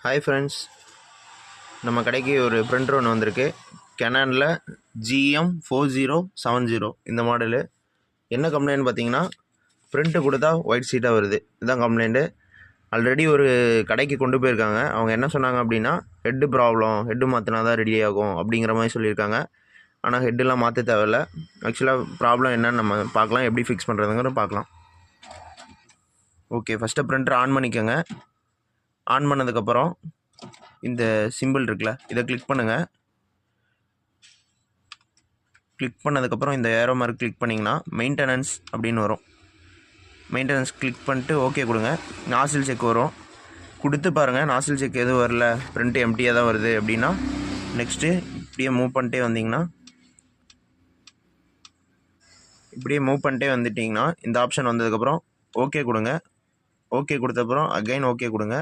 Hi friends, நம்ம கடைக்கு ஒரு பிரிண்டர் ஒன்று வந்திருக்கு. கெனானில் GM4070 இந்த மாடலு. என்ன கம்ப்ளைண்ட் பார்த்தீங்கன்னா, பிரிண்ட்டு கொடுத்தா ஒயிட் சீட்டாக வருது. இதுதான் கம்ப்ளைண்ட்டு. ஆல்ரெடி ஒரு கடைக்கு கொண்டு போயிருக்காங்க. அவங்க என்ன சொன்னாங்க அப்படின்னா, ஹெட்டு ப்ராப்ளம், ஹெட்டு மாற்றினா தான் ரெடி ஆகும் அப்படிங்கிற மாதிரி சொல்லியிருக்காங்க. ஆனால் ஹெட்டெலாம் மாற்ற தேவையில்ல. ஆக்சுவலாக ப்ராப்ளம் என்னன்னு நம்ம பார்க்கலாம், எப்படி ஃபிக்ஸ் பண்ணுறதுங்கிற பார்க்கலாம். ஓகே, ஃபஸ்ட்டு பிரிண்டர் ஆன் பண்ணிக்கோங்க. ஆன் பண்ணதுக்கப்புறம் இந்த சிம்பிள் இருக்குல்ல, இதை கிளிக் பண்ணுங்கள். கிளிக் பண்ணதுக்கப்புறம் இந்த ஏரோ மார்க் கிளிக் பண்ணிங்கன்னா மெயின்டெனன்ஸ் அப்படின்னு வரும். மெயின்டெனன்ஸ் கிளிக் பண்ணிட்டு ஓகே கொடுங்க. நாசில் செக் வரும், கொடுத்து பாருங்கள். நாசில் செக் எதுவும் வரல, பிரிண்ட் எம்டியாக தான் வருது அப்படின்னா நெக்ஸ்ட்டு இப்படியே மூவ் பண்ணிட்டே வந்துட்டிங்கன்னா இந்த ஆப்ஷன் வந்ததுக்கப்புறம் ஓகே கொடுங்க. ஓகே கொடுத்தப்புறம் அகைன் ஓகே கொடுங்க.